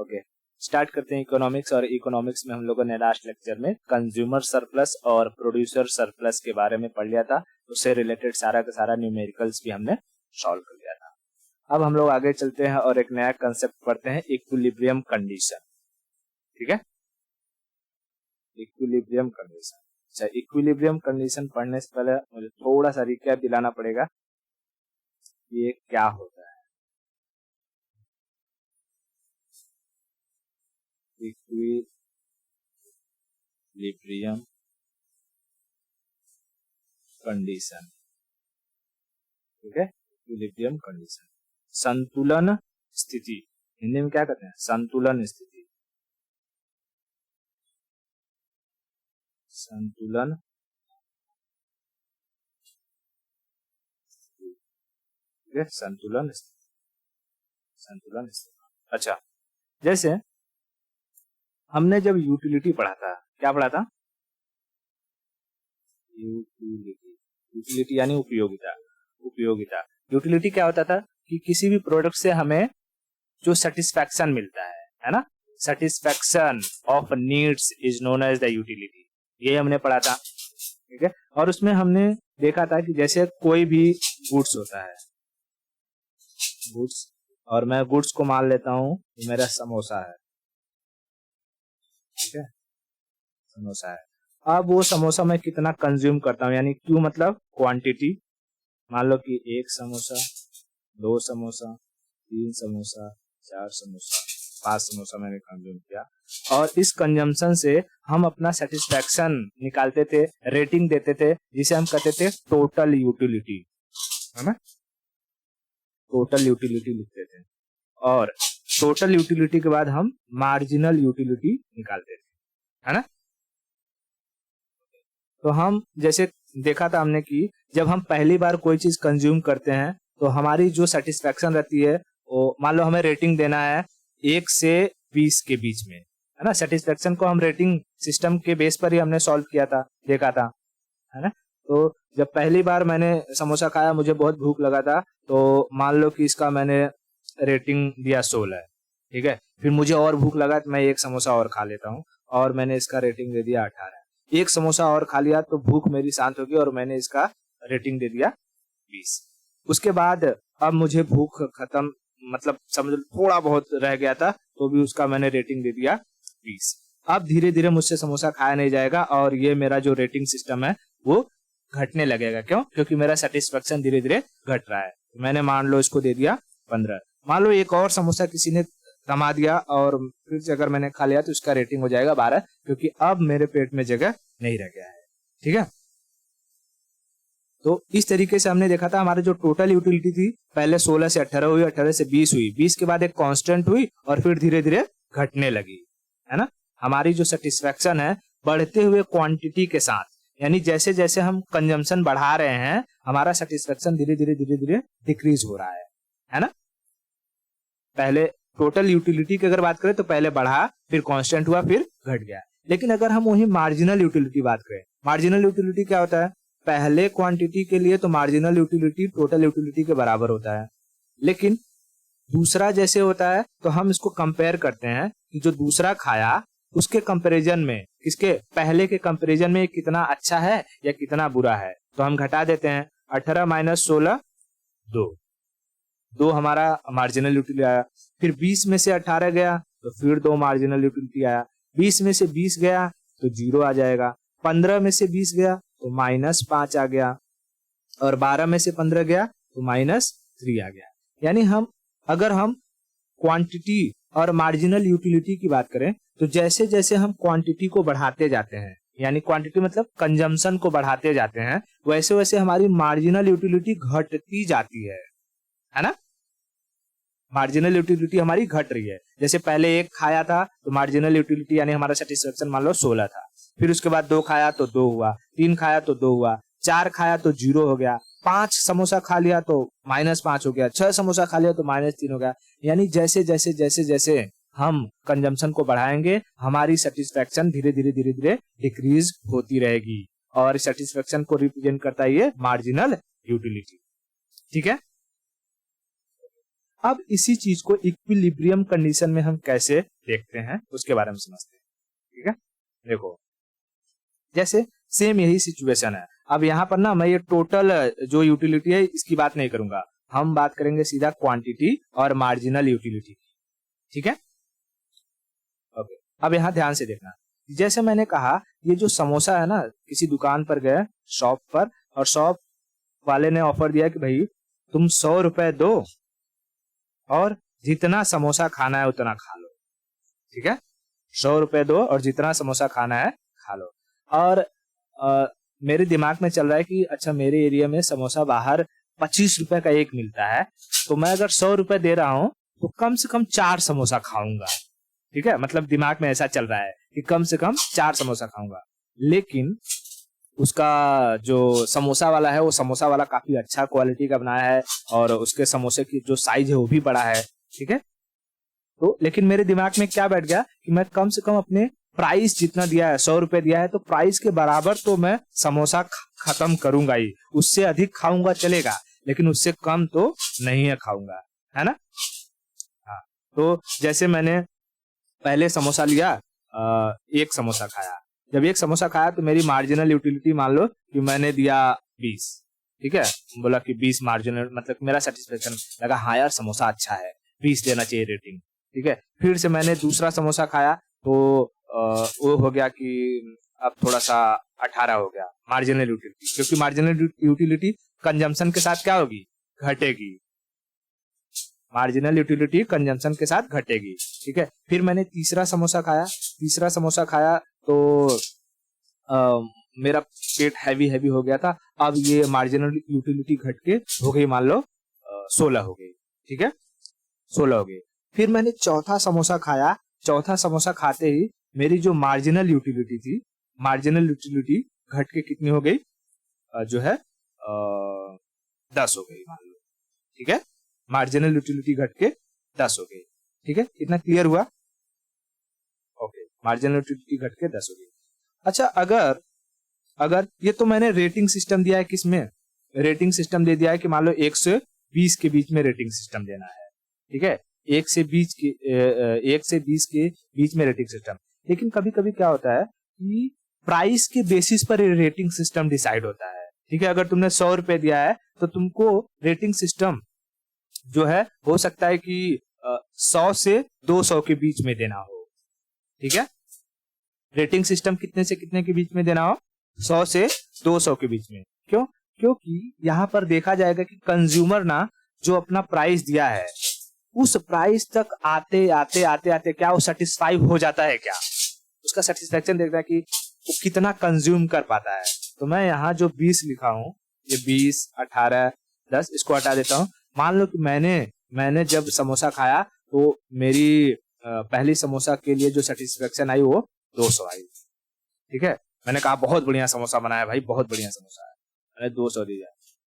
Okay, start करते हैं economics. और इकोनॉमिक्स में हम लोगों ने लास्ट लेक्चर में कंज्यूमर सरप्लस और प्रोड्यूसर सरप्लस के बारे में पढ़ लिया था। उससे रिलेटेड सारा का सारा न्यूमेरिकल्स भी हमने सॉल्व कर लिया था। अब हम लोग आगे चलते हैं और एक नया कंसेप्ट पढ़ते हैं, इक्विलिब्रियम कंडीशन। ठीक है, इक्विलिब्रियम कंडीशन। अच्छा, इक्विलिब्रियम कंडीशन पढ़ने से पहले मुझे थोड़ा सा रिकैप दिलाना पड़ेगा, ये क्या होता है। इक्विलिब्रियम कंडीशन, ठीक है, इक्विलिब्रियम कंडीशन, संतुलन स्थिति। हिंदी में क्या कहते हैं? संतुलन स्थिति। संतुलन स्थिति, ठीक है, संतुलन स्थिति, संतुलन स्थिति। अच्छा, जैसे हमने जब यूटिलिटी पढ़ा था, क्या पढ़ा था? यूटिलिटी, यूटिलिटी यानी उपयोगिता। उपयोगिता, यूटिलिटी क्या होता था कि किसी भी प्रोडक्ट से हमें जो सेटिस्फैक्शन मिलता है ना, satisfaction of needs is known as the utility, ये हमने पढ़ा था। ठीक है, और उसमें हमने देखा था कि जैसे कोई भी गुड्स होता है, गुड्स, और मैं गुड्स को मान लेता हूं ये मेरा समोसा है, ठीक है, समोसा है। अब वो समोसा मैं कितना कंज्यूम करता हूँ, यानी क्यू मतलब क्वांटिटी। मान लो कि 1 समोसा, 2 समोसा, 3 समोसा, 4 समोसा, 5 समोसा मैंने कंज्यूम किया, और इस कंजम्पशन से हम अपना सेटिस्फैक्शन निकालते थे, रेटिंग देते थे, जिसे हम कहते थे टोटल यूटिलिटी, है ना, टोटल यूटिलिटी लिखते थे। और टोटल यूटिलिटी के बाद हम मार्जिनल यूटिलिटी निकालते थे, है ना। तो हम जैसे देखा था हमने कि जब हम पहली बार कोई चीज कंज्यूम करते हैं तो हमारी जो सेटिस्फैक्शन रहती है वो, मान लो हमें रेटिंग देना है 1 से 20 के बीच में, है ना। सेटिस्फैक्शन को हम रेटिंग सिस्टम के बेस पर ही हमने सॉल्व किया था, देखा था, है ना। तो जब पहली बार मैंने समोसा खाया, मुझे बहुत भूख लगा था, तो मान लो कि इसका मैंने रेटिंग दिया 16, ठीक है। फिर मुझे और भूख लगा तो मैं 1 समोसा और खा लेता हूँ, और मैंने इसका रेटिंग दे दिया 18। 1 समोसा और खा लिया तो भूख मेरी शांत होगी और मैंने इसका रेटिंग दे दिया 20। उसके बाद अब मुझे भूख खत्म, मतलब समझ थोड़ा बहुत रह गया था, तो भी उसका मैंने रेटिंग दे दिया 20। अब धीरे धीरे मुझसे समोसा खाया नहीं जाएगा और ये मेरा जो रेटिंग सिस्टम है वो घटने लगेगा। क्यों? क्योंकि मेरा सेटिस्फेक्शन धीरे धीरे घट रहा है। मैंने मान लो इसको दे दिया 15। मान लो एक और समोसा किसी ने थमा दिया और फिर से अगर मैंने खा लिया तो इसका रेटिंग हो जाएगा 12, क्योंकि अब मेरे पेट में जगह नहीं रह गया है। ठीक है, तो इस तरीके से हमने देखा था हमारे जो टोटल यूटिलिटी थी, पहले 16 से 18 हुई, 18 से 20 हुई, 20 के बाद एक कांस्टेंट हुई और फिर धीरे धीरे घटने लगी, है ना। हमारी जो सेटिस्फेक्शन है बढ़ते हुए क्वांटिटी के साथ, यानी जैसे जैसे हम कंजम्पशन बढ़ा रहे हैं हमारा सेटिस्फेक्शन धीरे धीरे डिक्रीज हो रहा है ना। पहले टोटल यूटिलिटी की अगर बात करें तो पहले बढ़ा, फिर कांस्टेंट हुआ, फिर घट गया। लेकिन अगर हम वही मार्जिनल यूटिलिटी बात करें, मार्जिनल यूटिलिटी क्या होता है? पहले क्वांटिटी के लिए तो मार्जिनल यूटिलिटी टोटल यूटिलिटी के बराबर होता है, लेकिन दूसरा जैसे होता है तो हम इसको कंपेयर करते हैं कि जो दूसरा खाया उसके कंपैरिजन में, इसके पहले के कंपैरिजन में कितना अच्छा है या कितना बुरा है। तो हम घटा देते हैं, 18 - 16 2 हमारा मार्जिनल यूटिलिटी आया। फिर 20 में से 18 गया तो फिर 2 मार्जिनल यूटिलिटी आया। 20 में से 20 गया तो 0 आ जाएगा। 15 में से 20 गया तो -5 आ गया, और 12 में से 15 गया तो -3 आ गया। यानी अगर हम क्वांटिटी और मार्जिनल यूटिलिटी की बात करें तो जैसे जैसे हम क्वांटिटी को बढ़ाते जाते हैं, यानी क्वांटिटी मतलब कंजम्पशन को बढ़ाते जाते हैं, वैसे वैसे हमारी मार्जिनल यूटिलिटी घटती जाती है ना। मार्जिनल यूटिलिटी हमारी घट रही है। जैसे पहले 1 खाया था तो मार्जिनल यूटिलिटी यानी हमारा सेटिस्फेक्शन मान लो 16 था, फिर उसके बाद 2 खाया तो 2 हुआ, 3 खाया तो 2 हुआ, 4 खाया तो 0 हो गया, 5 समोसा खा लिया तो -5 हो गया, 6 समोसा खा लिया तो -3 हो गया। यानी जैसे जैसे जैसे जैसे हम कंजम्पशन को बढ़ाएंगे हमारी सेटिस्फेक्शन धीरे धीरे डिक्रीज होती रहेगी, और सेटिस्फेक्शन को रिप्रेजेंट करता है ये मार्जिनल यूटिलिटी। ठीक है, अब इसी चीज को इक्विलिब्रियम कंडीशन में हम कैसे देखते हैं उसके बारे में समझते हैं। ठीक है, देखो जैसे सेम यही सिचुएशन है। अब यहाँ पर ना मैं ये टोटल जो यूटिलिटी है इसकी बात नहीं करूंगा, हम बात करेंगे सीधा क्वांटिटी और मार्जिनल यूटिलिटी। ठीक है, ओके। अब यहाँ ध्यान से देखना, जैसे मैंने कहा ये जो समोसा है ना, किसी दुकान पर गए शॉप पर और शॉप वाले ने ऑफर दिया कि भाई तुम 100 रुपए दो और जितना समोसा खाना है उतना खा लो। ठीक है, 100 रुपए दो और जितना समोसा खाना है खा लो। और मेरे दिमाग में चल रहा है कि अच्छा मेरे एरिया में समोसा बाहर 25 रुपए का एक मिलता है, तो मैं अगर 100 रुपए दे रहा हूं तो कम से कम 4 समोसा खाऊंगा। ठीक है, मतलब दिमाग में ऐसा चल रहा है कि कम से कम 4 समोसा खाऊंगा। लेकिन उसका जो समोसा वाला है वो समोसा वाला काफी अच्छा क्वालिटी का बनाया है और उसके समोसे की जो साइज है वो भी बड़ा है। ठीक है, तो लेकिन मेरे दिमाग में क्या बैठ गया कि मैं कम से कम अपने प्राइस जितना दिया है 100 रुपए दिया है तो प्राइस के बराबर तो मैं समोसा खत्म करूंगा ही, उससे अधिक खाऊंगा चलेगा लेकिन उससे कम तो नहीं है खाऊंगा, है ना। हाँ, तो जैसे मैंने पहले समोसा लिया, एक समोसा खाया, जब एक समोसा खाया तो मेरी मार्जिनल यूटिलिटी मान लो कि मैंने दिया 20। ठीक है, बोला कि 20 मार्जिनल, मतलब मेरा सेटिस्फेक्शन लगा, हाँ यार समोसा अच्छा है, 20 देना चाहिए रेटिंग। ठीक है, फिर से मैंने दूसरा समोसा खाया तो वो हो गया कि अब थोड़ा सा 18 हो गया मार्जिनल यूटिलिटी, क्योंकि मार्जिनल यूटिलिटी कंजम्पशन के साथ क्या होगी, घटेगी। मार्जिनल यूटिलिटी कंजम्पशन के साथ घटेगी। ठीक है, फिर मैंने तीसरा समोसा खाया तो मेरा पेट हैवी हो गया था। अब ये मार्जिनल यूटिलिटी घट के हो गई मान लो 16 हो गई। ठीक है, 16 हो गई। फिर मैंने चौथा समोसा खाया, चौथा समोसा खाते ही मेरी जो मार्जिनल यूटिलिटी थी, मार्जिनल यूटिलिटी घट के कितनी हो गई, जो है 10 हो गई मान लो। ठीक है, मार्जिनल यूटिलिटी घट के 10 हो गई। ठीक है, इतना क्लियर हुआ। ओके, मार्जिनल यूटिलिटी घट के 10 हो गई। अच्छा, अगर ये तो मैंने रेटिंग सिस्टम दिया है, किसमें रेटिंग सिस्टम दे दिया है कि मान लो 1 से 20 के बीच में रेटिंग सिस्टम देना है। ठीक है, 1 से 20 के बीच में रेटिंग सिस्टम। लेकिन कभी कभी क्या होता है कि प्राइस के बेसिस पर रेटिंग सिस्टम डिसाइड होता है। ठीक है, अगर तुमने 100 रुपए दिया है तो तुमको रेटिंग सिस्टम जो है हो सकता है कि 100 से 200 के बीच में देना हो। ठीक है, रेटिंग सिस्टम कितने से कितने के बीच में देना हो, 100 से 200 के बीच में। क्यों? क्योंकि यहाँ पर देखा जाएगा कि कंज्यूमर ना जो अपना प्राइस दिया है उस प्राइस तक आते क्या वो सेटिस्फाई हो जाता है, क्या उसका सेटिस्फेक्शन देखता है कि वो कितना कंज्यूम कर पाता है। तो मैं यहाँ जो 20 लिखा हूँ, ये 20, 18, 10 इसको हटा देता हूँ। मान लो कि मैंने जब समोसा खाया तो मेरी पहली समोसा के लिए जो सेटिस्फेक्शन आई वो 200 आई। ठीक है, मैंने कहा बहुत बढ़िया समोसा बनाया भाई, बहुत बढ़िया समोसा है, मैंने 200 दिया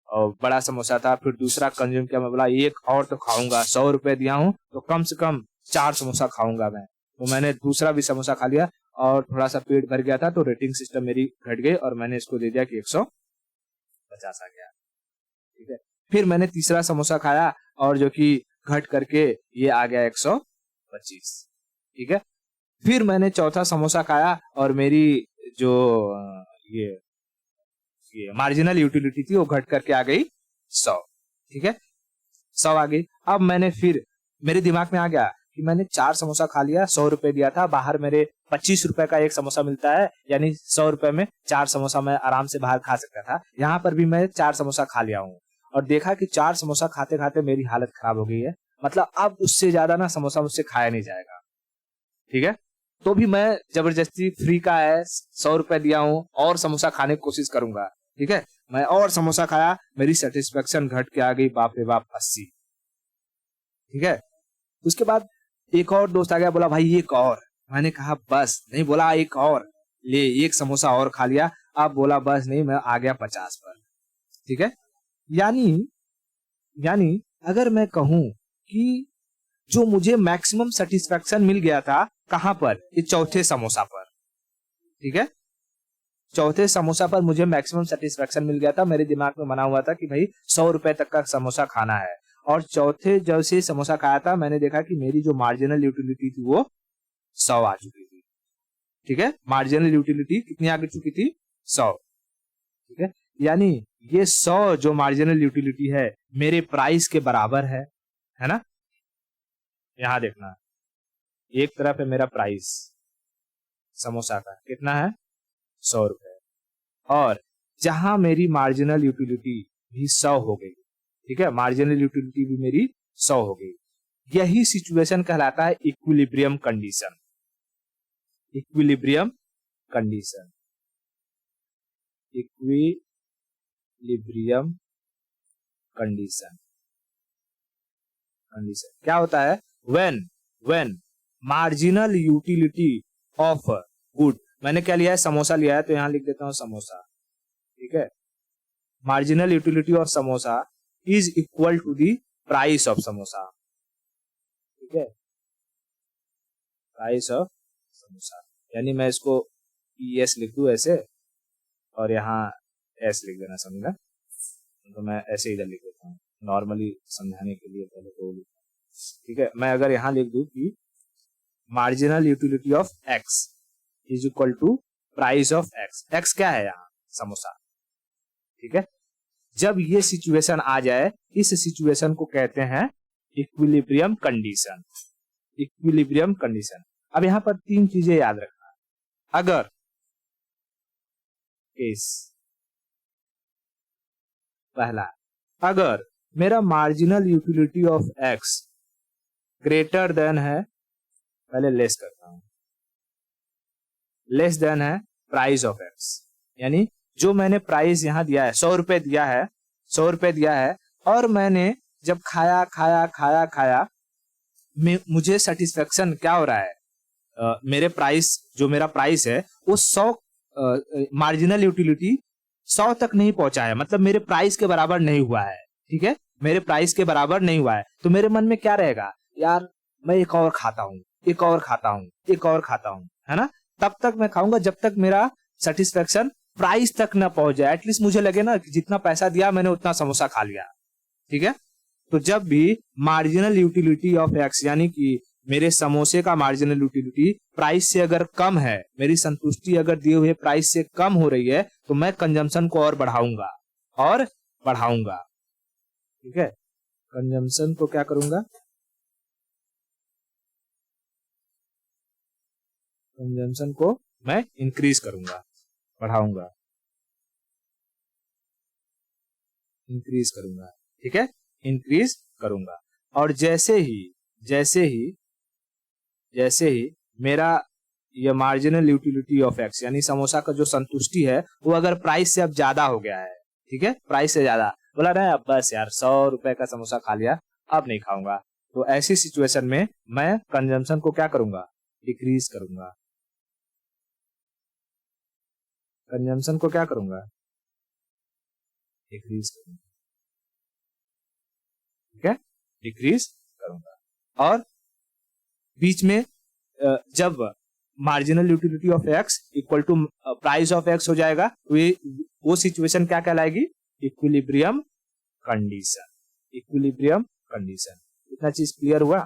और बड़ा समोसा था। फिर दूसरा कंज्यूम किया, मैं बोला एक और तो खाऊंगा, 100 रुपए दिया हूँ तो कम से कम 4 समोसा खाऊंगा मैं। तो मैंने दूसरा भी समोसा खा लिया और थोड़ा सा पेट भर गया था तो रेटिंग सिस्टम मेरी घट गई और मैंने इसको दे दिया कि 150 आ गया। ठीक है, फिर मैंने तीसरा समोसा खाया और जो कि घट करके ये आ गया 125। ठीक है, फिर मैंने चौथा समोसा खाया और मेरी जो ये मार्जिनल यूटिलिटी थी वो घट करके आ गई 100। ठीक है, 100 आ गई। अब मैंने फिर मेरे दिमाग में आ गया कि मैंने 4 समोसा खा लिया, 100 रुपए दिया था, बाहर मेरे 25 रुपए का एक समोसा मिलता है, यानी 100 रुपए में 4 समोसा मैं आराम से बाहर खा सकता था। यहाँ पर भी मैं 4 समोसा खा लिया हूँ और देखा कि 4 समोसा खाते खाते मेरी हालत खराब हो गई है, मतलब अब उससे ज्यादा ना समोसा मुझसे खाया नहीं जाएगा। ठीक है, तो भी मैं जबरदस्ती फ्री का है 100 रुपए दिया हूँ और समोसा खाने की कोशिश करूंगा। ठीक है, मैं और समोसा खाया, मेरी सेटिस्फेक्शन घट के आ गई बाप रे बाप 80। ठीक है, उसके बाद एक और दोस्त आ गया, बोला भाई एक और। मैंने कहा बस नहीं, बोला एक और ले, एक समोसा और खा लिया। अब बोला बस नहीं, मैं आ गया 50 पर। ठीक है, यानी अगर मैं कहूं कि जो मुझे मैक्सिमम सेटिस्फेक्शन मिल गया था कहां पर, ये चौथे समोसा पर। ठीक है, चौथे समोसा पर मुझे मैक्सिमम सेटिस्फेक्शन मिल गया था। मेरे दिमाग में बना हुआ था कि भाई 100 रुपए तक का समोसा खाना है और चौथे जब से समोसा खाया था मैंने देखा कि मेरी जो मार्जिनल यूटिलिटी थी वो 100 आ चुकी थी। ठीक है, मार्जिनल यूटिलिटी कितनी आ चुकी थी? 100। ठीक है, यानी ये 100 जो मार्जिनल यूटिलिटी है मेरे प्राइस के बराबर है ना। यहां देखना, एक तरफ है मेरा प्राइस समोसा का, कितना है? 100 रुपए, और जहां मेरी मार्जिनल यूटिलिटी भी 100 हो गई। ठीक है, मार्जिनल यूटिलिटी भी मेरी 100 हो गई। यही सिचुएशन कहलाता है equilibrium condition. Equilibrium condition, equilibrium condition. Condition क्या होता है? When marginal utility of good, मैंने क्या लिया है? समोसा लिया है, तो यहां लिख देता हूं समोसा। ठीक है, marginal utility of samosa is equal to the price of samosa. ठीक है, प्राइस ऑफ समोसा, यानी मैं इसको ES लिख दूं ऐसे, और यहाँ S लिख देना, समझना। तो मैं ऐसे इधर लिख देता हूँ नॉर्मली समझाने के लिए, पहले तो लिखता हूँ। ठीक है, मैं अगर यहाँ लिख दूं कि marginal utility of X is equal to price of X, X क्या है यहाँ? समोसा। ठीक है, जब ये सिचुएशन आ जाए, इस सिचुएशन को कहते हैं इक्विलिब्रियम कंडीशन। Equilibrium condition. अब यहां पर 3 चीजें याद रखना। अगर केस पहला, अगर मेरा marginal utility of X greater than है, पहले लेस करता हूं, लेस देन है प्राइस ऑफ X, यानी जो मैंने प्राइस यहां दिया है 100 रुपए दिया है, 100 रुपए दिया है, और मैंने जब खाया खाया खाया खाया मुझे सेटिस्फेक्शन क्या हो रहा है? मेरे प्राइस, जो मेरा प्राइस है वो 100, मार्जिनल यूटिलिटी 100 तक नहीं पहुंचा है, मतलब मेरे प्राइस के बराबर नहीं हुआ है। ठीक है, मेरे प्राइस के बराबर नहीं हुआ है, तो मेरे मन में क्या रहेगा? यार मैं एक और खाता हूँ, एक और खाता हूँ, एक और खाता हूँ, है ना। तब तक मैं खाऊंगा जब तक मेरा सेटिस्फेक्शन प्राइस तक ना पहुंच जाए। एटलीस्ट मुझे लगे ना कि जितना पैसा दिया मैंने उतना समोसा खा लिया। ठीक है, तो जब भी मार्जिनल यूटिलिटी ऑफ X, यानी कि मेरे समोसे का मार्जिनल यूटिलिटी प्राइस से अगर कम है, मेरी संतुष्टि अगर दिए हुए प्राइस से कम हो रही है, तो मैं कंजम्पशन को और बढ़ाऊंगा और बढ़ाऊंगा। ठीक है, कंजम्पशन को क्या करूंगा? कंजम्पशन को मैं इंक्रीज करूंगा, बढ़ाऊंगा, इंक्रीज करूंगा। ठीक है, इंक्रीज करूंगा। और जैसे ही मेरा ये मार्जिनल यूटिलिटी ऑफ X, यानी समोसा का जो संतुष्टि है वो अगर प्राइस से अब ज्यादा हो गया है, ठीक है, प्राइस से ज्यादा, बोला ना अब बस यार 100 रुपए का समोसा खा लिया, अब नहीं खाऊंगा, तो ऐसी सिचुएशन में मैं कंजम्पशन को क्या करूंगा? डिक्रीज करूंगा। कंजम्पशन को क्या करूंगा? डिक्रीज करूंगा। ठीक है, डिक्रीज करूंगा। और बीच में जब marginal utility of X equal to price of X हो जाएगा, तो ये वो सिचुएशन क्या कहलाएगी? Equilibrium condition. Equilibrium condition. इतना चीज क्लियर हुआ?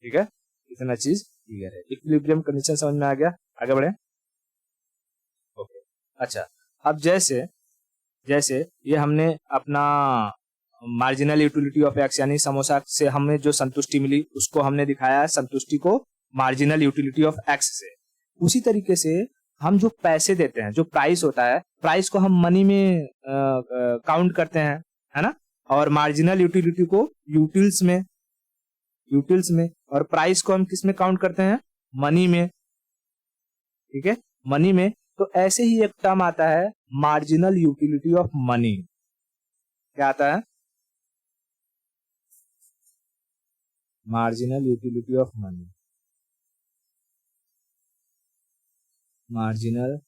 ठीक है, इतना चीज क्लियर है। इक्विलिब्रियम कंडीशन समझ में आ गया? आगे बढ़े। ओके, अच्छा, अब जैसे ये हमने अपना मार्जिनल यूटिलिटी ऑफ X, यानी समोसा से हमें जो संतुष्टि मिली उसको हमने दिखाया है, संतुष्टि को मार्जिनल यूटिलिटी ऑफ X से। उसी तरीके से हम जो पैसे देते हैं, जो प्राइस होता है, प्राइस को हम मनी में काउंट करते हैं, है ना, और मार्जिनल यूटिलिटी को यूटिल्स में, और प्राइस को हम किस में काउंट करते हैं? मनी में। ठीक है, मनी में। तो ऐसे ही एक टर्म आता है मार्जिनल यूटिलिटी ऑफ मनी। क्या आता है? Marginal utility of money. Marginal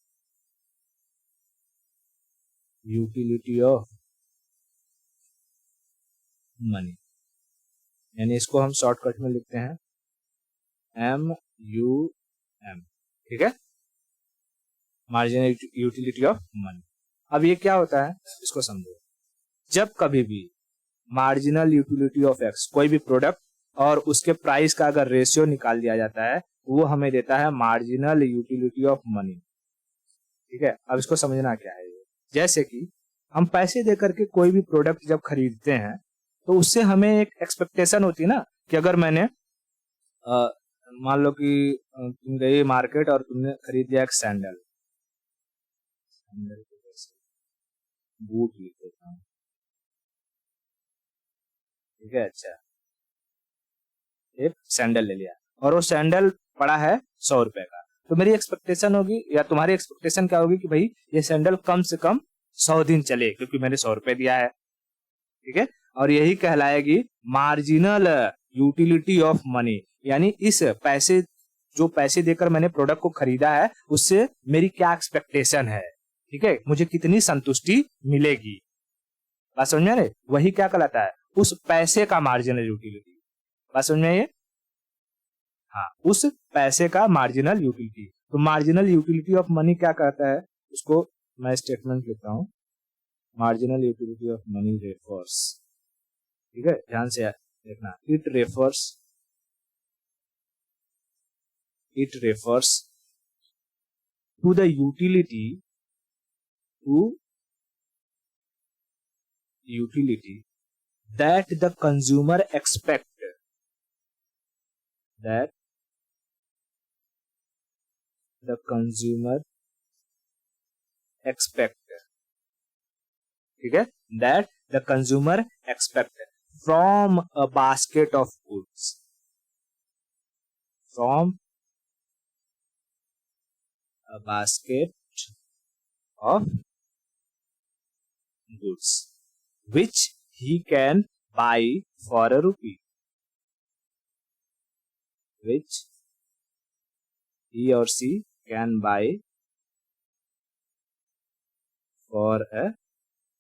utility of money, यानी इसको हम शॉर्टकट में लिखते हैं MUM। ठीक है, मार्जिनल यूटिलिटी ऑफ मनी। अब ये क्या होता है इसको समझो। जब कभी भी मार्जिनल यूटिलिटी ऑफ एक्स, कोई भी प्रोडक्ट और उसके प्राइस का अगर रेशियो निकाल दिया जाता है, वो हमें देता है मार्जिनल यूटिलिटी ऑफ मनी। ठीक है, अब इसको समझना क्या है। जैसे कि हम पैसे देकर के कोई भी प्रोडक्ट जब खरीदते हैं तो उससे हमें एक एक्सपेक्टेशन होती है ना कि अगर मैंने मान लो कि तुम गई मार्केट और तुमने खरीद लिया एक सैंडल, सैंडल को कैसे बूट लिख देता हूँ, ठीक है। अच्छा, एक सैंडल ले लिया और वो सैंडल पड़ा है 100 रुपए का, तो मेरी एक्सपेक्टेशन होगी या तुम्हारी एक्सपेक्टेशन क्या होगी कि भाई ये सैंडल कम से कम 100 दिन चले क्योंकि मैंने 100 रुपए दिया है। ठीक है, और यही कहलाएगी मार्जिनल यूटिलिटी ऑफ मनी, यानी इस पैसे, जो पैसे देकर मैंने प्रोडक्ट को खरीदा है उससे मेरी क्या एक्सपेक्टेशन है। ठीक है, मुझे कितनी संतुष्टि मिलेगी, बात समझ में आ रही? वही क्या कहलाता है, उस पैसे का मार्जिनल यूटिलिटी। बात समझ में आई? हाँ, उस पैसे का मार्जिनल यूटिलिटी। तो मार्जिनल यूटिलिटी ऑफ मनी क्या कहता है, उसको मैं स्टेटमेंट लिखता हूं, marginal utility of money refers, ठीक है, ध्यान से देखना, it refers to the utility that the consumer expect, that the consumer expect, ठीक है, that the consumer expect from a basket of goods, from a basket of goods which he can buy for a rupee, which he or she can buy for a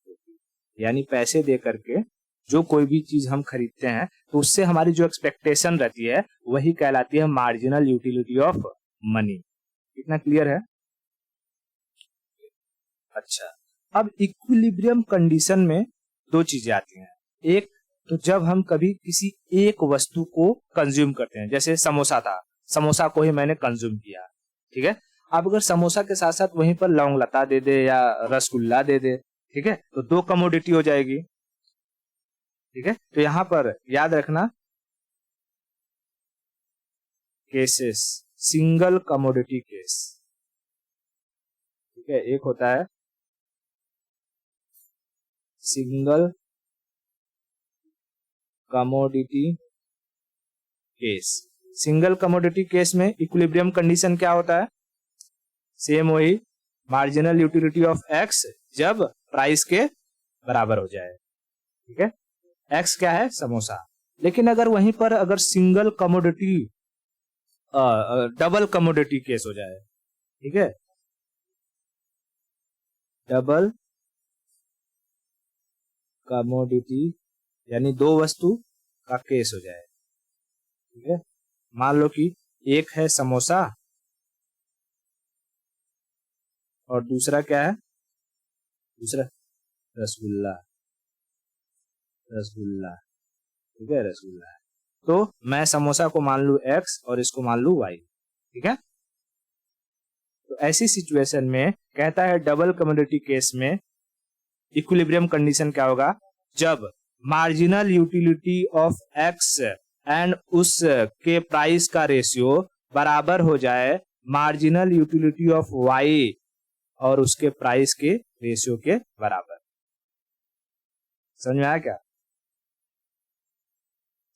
rupee। यानी पैसे दे करके जो कोई भी चीज हम खरीदते हैं तो उससे हमारी जो एक्सपेक्टेशन रहती है वही कहलाती है मार्जिनल यूटिलिटी ऑफ मनी। कितना क्लियर है? अच्छा, अब इक्विलिब्रियम कंडीशन में दो चीजें आती हैं। एक तो जब हम कभी किसी एक वस्तु को कंज्यूम करते हैं, जैसे समोसा था, समोसा को ही मैंने कंज्यूम किया, ठीक है। अब अगर समोसा के साथ साथ वहीं पर लौंग लता दे दे या रसगुल्ला दे दे, ठीक है, तो दो कमोडिटी हो जाएगी। ठीक है, तो यहां पर याद रखना केसेस, सिंगल कमोडिटी केस, ठीक है, एक होता है single commodity case. Single commodity case में इक्विलिब्रियम कंडीशन क्या होता है, सेम वही मार्जिनल यूटिलिटी ऑफ एक्स जब प्राइस के बराबर हो जाए। ठीक है, एक्स क्या है, समोसा। लेकिन अगर वहीं पर अगर single commodity double commodity case हो जाए, ठीक है, डबल कमोडिटी यानी दो वस्तु का केस हो जाए, ठीक है, मान लो कि एक है समोसा और दूसरा क्या है, दूसरा रसगुल्ला, रसगुल्ला, ठीक है, रसगुल्ला है। तो मैं समोसा को मान लू एक्स और इसको मान लू वाई, ठीक है। तो ऐसी सिचुएशन में कहता है डबल कमोडिटी केस में इक्विलिब्रियम कंडीशन क्या होगा, जब marginal utility of X and उस के प्राइस का रेशियो बराबर हो जाए मार्जिनल यूटिलिटी ऑफ वाई और उसके प्राइस के रेशियो के बराबर। समझ में आया क्या?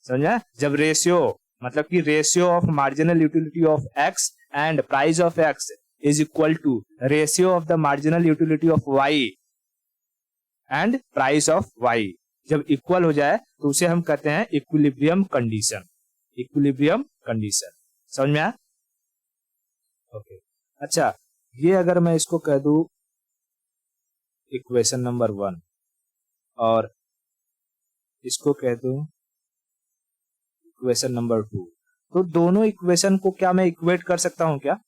समझा? जब रेशियो मतलब कि ratio of marginal utility of X and price of X is equal to ratio of the marginal utility of Y and price of Y, जब इक्वल हो जाए तो उसे हम कहते हैं इक्विलिब्रियम कंडीशन। इक्विलिब्रियम कंडीशन समझ में आया? ओके, अच्छा, ये अगर मैं इसको कह दूं इक्वेशन नंबर 1 और इसको कह दूं इक्वेशन नंबर 2, तो दोनों इक्वेशन को क्या मैं इक्वेट कर सकता हूं क्या?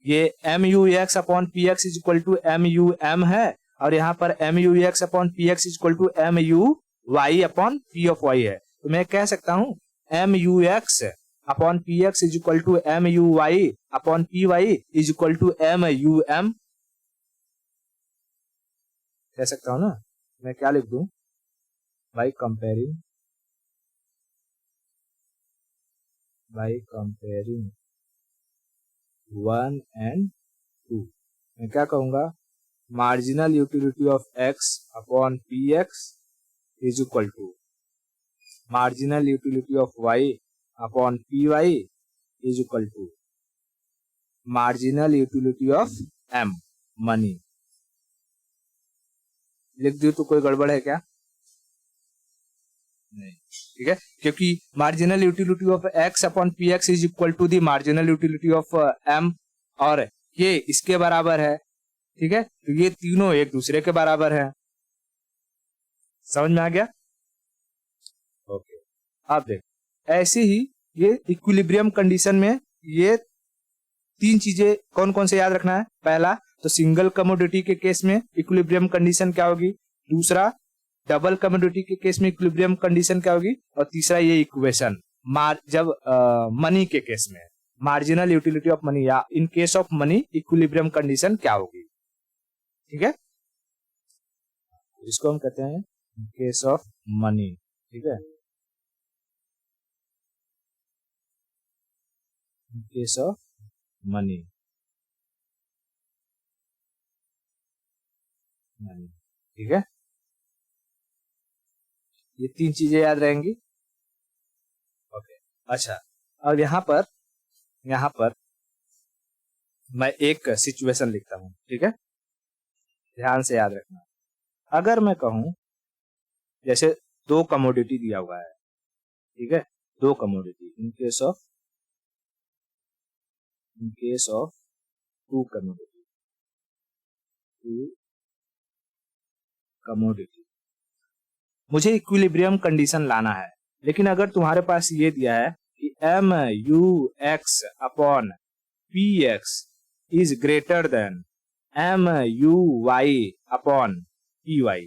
ये mu x upon P X is equal to mu m है और यहाँ पर M U X upon P X is equal to M U Y upon P of Y है, तो मैं कह सकता हूँ M U X upon P X is equal to M U Y upon P Y is equal to M U M, कह सकता हूँ ना। मैं क्या लिख दूं, by comparing one and two, मैं क्या कहूंगा, marginal utility of X upon P X is equal to marginal utility of Y upon P Y is equal to marginal utility of M money. लिख दी तो कोई गड़बड़ है क्या? नहीं, ठीक है, क्योंकि marginal utility of X upon P X is equal to the marginal utility of M, और ये इसके बराबर है, ठीक है, तो ये तीनों एक दूसरे के बराबर है। समझ में आ गया? ओके, अब देख, ऐसे ही ये इक्विलिब्रियम कंडीशन में ये तीन चीजें कौन कौन से याद रखना है। पहला तो सिंगल कमोडिटी के केस में इक्विलिब्रियम कंडीशन क्या होगी, दूसरा डबल कमोडिटी के केस में इक्विलिब्रियम कंडीशन क्या होगी, और तीसरा ये इक्वेशन जब मनी के केस में मार्जिनल यूटिलिटी ऑफ मनी या इन case of money equilibrium condition क्या होगी। ठीक है, इसको हम कहते हैं केस ऑफ मनी। ठीक है, केस ऑफ मनी, ठीक है, ये तीन चीजें याद रहेंगी। ओके, अच्छा, अब यहां पर मैं एक सिचुएशन लिखता हूं, ठीक है, ध्यान से याद रखना। अगर मैं कहूं जैसे दो कमोडिटी दिया हुआ है, ठीक है, दो commodity, in case of two commodity मुझे इक्विलिब्रियम कंडीशन लाना है। लेकिन अगर तुम्हारे पास ये दिया है कि M U X upon P X is greater than M U Y upon P Y,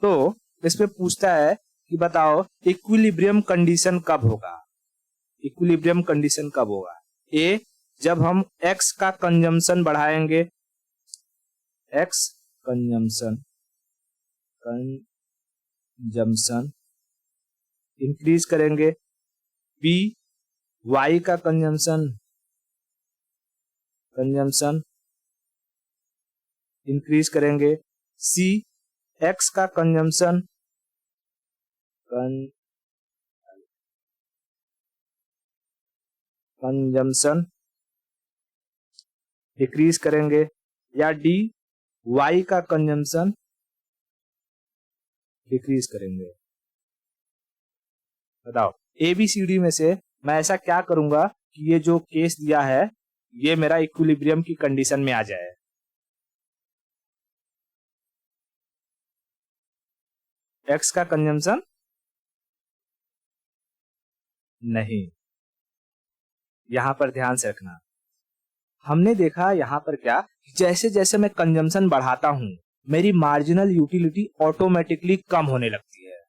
तो इसमें पूछता है कि बताओ इक्विलिब्रियम कंडीशन कब होगा। इक्विलिब्रियम कंडीशन कब होगा? ए, जब हम एक्स का कंजम्पशन बढ़ाएंगे, एक्स कंजम्पशन इंक्रीज करेंगे, बी, वाई का कंजम्पशन इंक्रीज करेंगे, सी, एक्स का कंजम्पशन डिक्रीज करेंगे, या डी, वाई का कंजम्पशन डिक्रीज करेंगे। बताओ एबीसीडी में से मैं ऐसा क्या करूंगा कि ये जो केस दिया है ये मेरा इक्विलिब्रियम की कंडीशन में आ जाए। एक्स का कंजम्पशन नहीं, यहां पर ध्यान से रखना। हमने देखा यहां पर क्या, जैसे जैसे मैं कंजम्पशन बढ़ाता हूं मेरी मार्जिनल यूटिलिटी ऑटोमेटिकली कम होने लगती है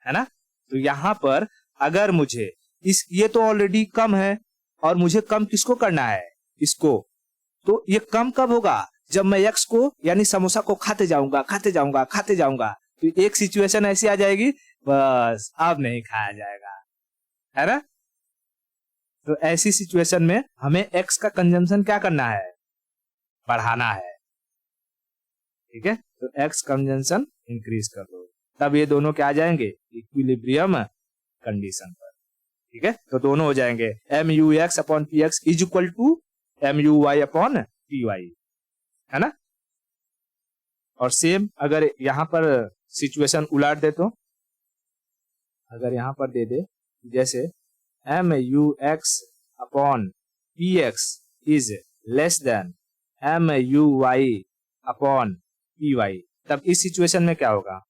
ना। तो यहां पर अगर मुझे ये तो ऑलरेडी कम है और मुझे कम किसको करना है, इसको, तो ये कम कब होगा, जब मैं एक्स को यानी समोसा को खाते जाऊंगा, तो एक सिचुएशन ऐसी आ जाएगी, बस अब नहीं खाया जाएगा, है ना। तो ऐसी सिचुएशन में हमें एक्स का कंजम्पशन क्या करना है, बढ़ाना है। ठीक है, तो एक्स कंजम्पशन इंक्रीज कर दो, तब ये दोनों क्या आ जाएंगे, इक्विलिब्रियम कंडीशन पर। ठीक है, तो दोनों हो जाएंगे M U X upon P X is equal to M U Y upon P Y, है ना। और सेम अगर यहां पर सिचुएशन उलट दे तो, अगर यहां पर दे दे जैसे M U X upon P X is less than M U Y upon P Y, तब इस सिचुएशन में क्या होगा,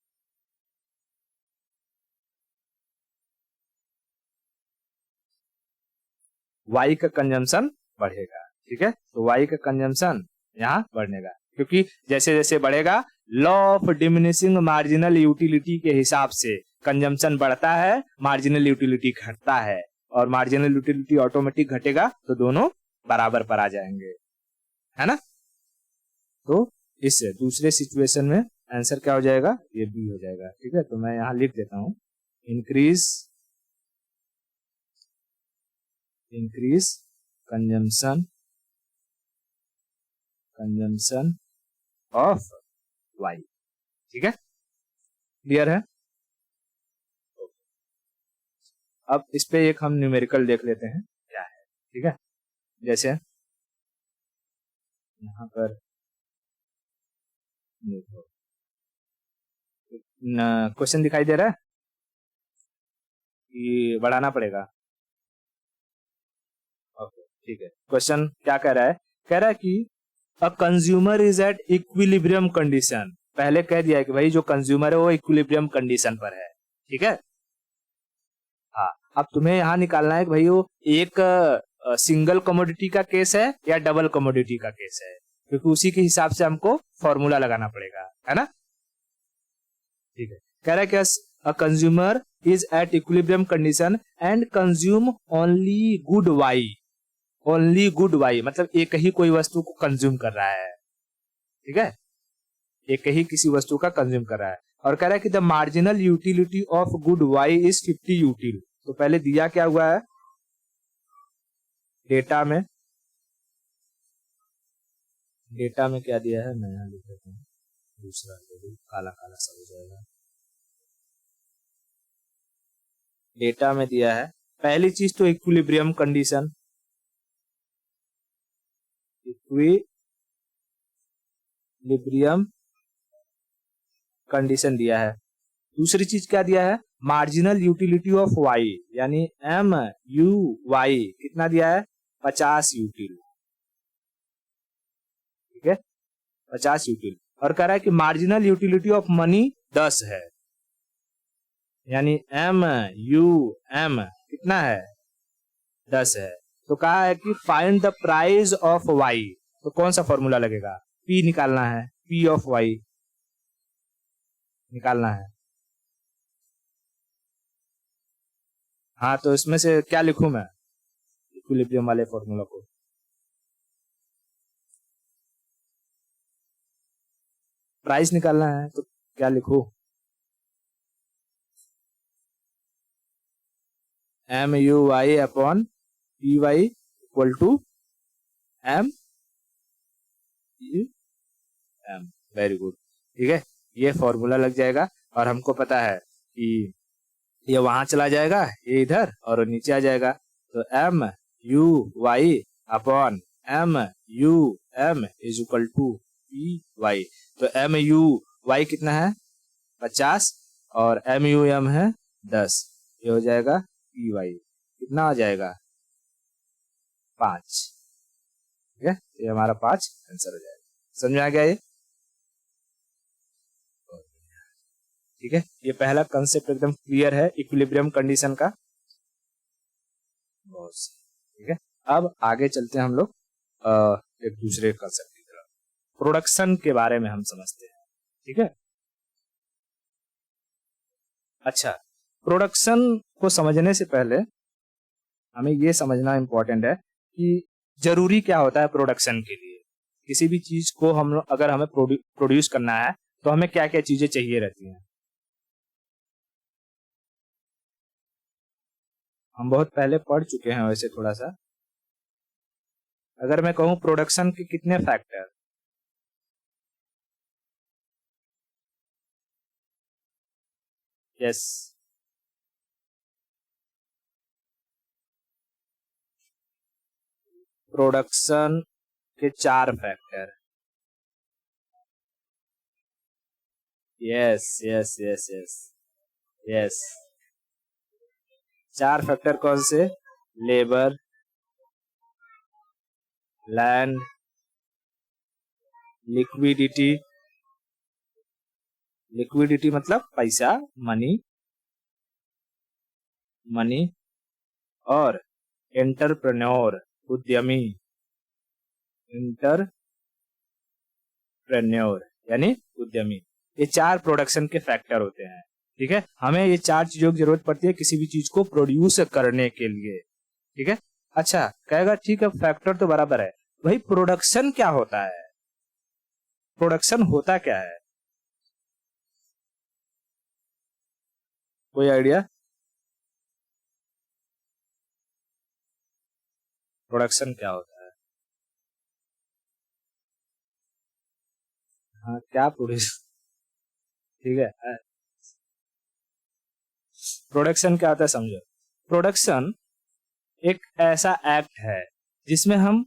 वाई का कंजम्पशन बढ़ेगा। ठीक है, तो वाई का कंजम्पशन यहाँ बढ़ेगा। क्योंकि जैसे जैसे बढ़ेगा law of diminishing marginal utility के हिसाब से कंजम्पशन बढ़ता है, मार्जिनल यूटिलिटी घटता है, और मार्जिनल यूटिलिटी ऑटोमेटिक घटेगा तो दोनों बराबर पर आ जाएंगे, है ना। तो इस दूसरे सिचुएशन में आंसर क्या हो जाएगा, ये बी हो जाएगा। ठीक है, तो मैं यहां लिख देता हूं, इंक्रीज कंजम्पशन ऑफ वाई। ठीक है, क्लियर है। अब इस पे एक हम न्यूमेरिकल देख लेते हैं क्या है। ठीक है, जैसे यहाँ पर क्वेश्चन दिखाई दे रहा है कि बढ़ाना पड़ेगा। ओके, ठीक है। क्वेश्चन क्या कह रहा है, कह रहा है कि a consumer is at equilibrium condition. पहले कह दिया है कि भाई जो कंज्यूमर है वो इक्विलिब्रियम कंडीशन पर है। ठीक है, हाँ। अब तुम्हें यहाँ निकालना है कि भाई वो एक सिंगल कमोडिटी का केस है या डबल कमोडिटी का केस है, क्योंकि उसी के हिसाब से हमको फॉर्मूला लगाना पड़ेगा, है ना। ठीक है, कह रहा है कि a consumer is at equilibrium condition and consume only good Y. Only good Y मतलब एक ही कोई वस्तु को कंज्यूम कर रहा है। ठीक है, एक ही किसी वस्तु का कंज्यूम कर रहा है, और कह रहा है कि the marginal utility of good Y is 50 util. तो पहले दिया क्या हुआ है डेटा में, क्या दिया है, मैं यहाँ लिख देता हूँ, दूसरा काला काला सा हो जाएगा। डेटा में दिया है पहली चीज तो इक्विलिब्रियम कंडीशन, इक्विलिब्रियम कंडीशन दिया है। दूसरी चीज क्या दिया है, मार्जिनल यूटिलिटी ऑफ वाई, यानी एम यू वाई कितना दिया है, 50 यूटिल। ठीक है, 50 यूटिल, और कह रहा है कि मार्जिनल यूटिलिटी ऑफ मनी 10 है, यानी एम यू एम कितना है, 10 है। तो कहा है कि find the price of Y. तो कौन सा फॉर्मूला लगेगा, पी निकालना है, पी ऑफ वाई निकालना है। हाँ, तो इसमें से क्या लिखूं मैं इक्विलिब्रियम वाले फॉर्मूला को, प्राइस निकालना है, तो क्या लिखूं, M U Y upon P Y equal to M U M. Very good. ठीक है, ये फॉर्मूला लग जाएगा, और हमको पता है कि ये वहां चला जाएगा, ये इधर, और नीचे आ जाएगा। तो M U Y upon M U M is equal to P Y. तो एम यू वाई कितना है, 50, और एम यू एम है 10। ये हो जाएगा पी वाई, कितना आ जाएगा, 5। ठीक है, ये हमारा 5 आंसर हो जाएगा। समझ में आ गया ये। ठीक है, ये पहला कंसेप्ट एकदम क्लियर है इक्विलिब्रियम कंडीशन का, बहुत सही। ठीक है, अब आगे चलते हैं हम लोग एक दूसरे कंसेप्ट की तरफ, प्रोडक्शन के बारे में हम समझते हैं। ठीक है, अच्छा, प्रोडक्शन को समझने से पहले हमें ये समझना इंपॉर्टेंट है कि जरूरी क्या होता है प्रोडक्शन के लिए। किसी भी चीज को हम अगर हमें प्रोड्यूस करना है तो हमें क्या क्या चीजें चाहिए रहती हैं। हम बहुत पहले पढ़ चुके हैं वैसे थोड़ा सा। अगर मैं कहूं प्रोडक्शन के कितने फैक्टर, यस, प्रोडक्शन के 4 factor, yes yes yes yes yes. 4 factor कौन से, लेबर, लैंड, लिक्विडिटी, लिक्विडिटी मतलब पैसा, मनी, मनी, और एंटरप्रेन्योर, उद्यमी, एंटरप्रेन्योर, एंटरप्रेन्योर यानी उद्यमी। ये 4 प्रोडक्शन के फैक्टर होते हैं। ठीक है, हमें ये 4 चीजों की जरूरत पड़ती है किसी भी चीज को प्रोड्यूस करने के लिए। ठीक है, अच्छा कहेगा ठीक है फैक्टर तो बराबर है, भाई प्रोडक्शन क्या होता है, प्रोडक्शन होता क्या है, कोई आइडिया? प्रोडक्शन क्या होता है? हाँ क्या प्रोड्यूस, ठीक है, प्रोडक्शन क्या होता है समझो। प्रोडक्शन एक ऐसा एक्ट है जिसमें हम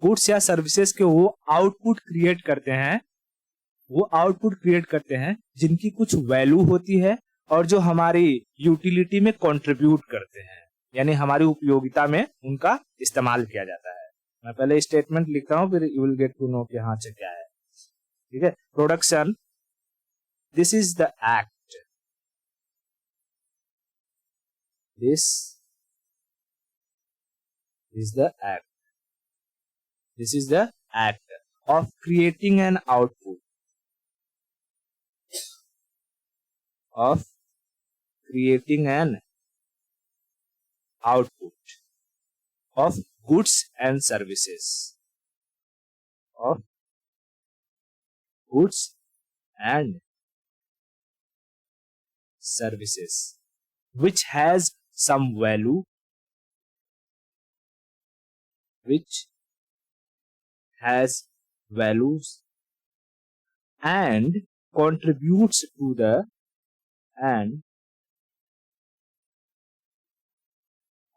गुड्स या सर्विसेज के वो आउटपुट क्रिएट करते हैं, वो आउटपुट क्रिएट करते हैं जिनकी कुछ वैल्यू होती है और जो हमारी यूटिलिटी में कंट्रीब्यूट करते हैं, यानी हमारी उपयोगिता में उनका इस्तेमाल किया जाता है। मैं पहले स्टेटमेंट लिखता हूं फिर you will get to know कि हाँ से क्या है। ठीक है, production this is the act, this is the act, this is the act of creating an output, of creating an output of goods and services, of goods and services which has some value, which has values and contributes to the and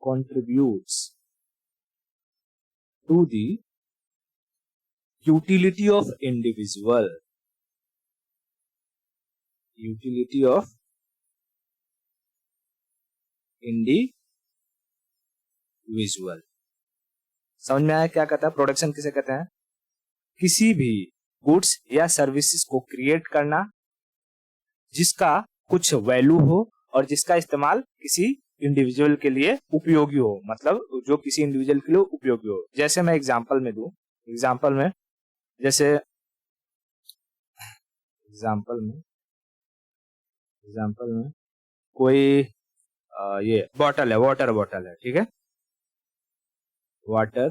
contributes to the utility of individual, utility of individual। समझ में आया क्या कहता है production किसे कहते हैं? किसी भी गुड्स या सर्विसेज को क्रिएट करना जिसका कुछ वैल्यू हो और जिसका इस्तेमाल किसी इंडिविजुअल के लिए उपयोगी हो, मतलब जो किसी इंडिविजुअल के लिए उपयोगी हो। जैसे मैं एग्जांपल में दूं, एग्जांपल में जैसे एग्जांपल में कोई ये बॉटल है, वाटर बॉटल है, ठीक है, वाटर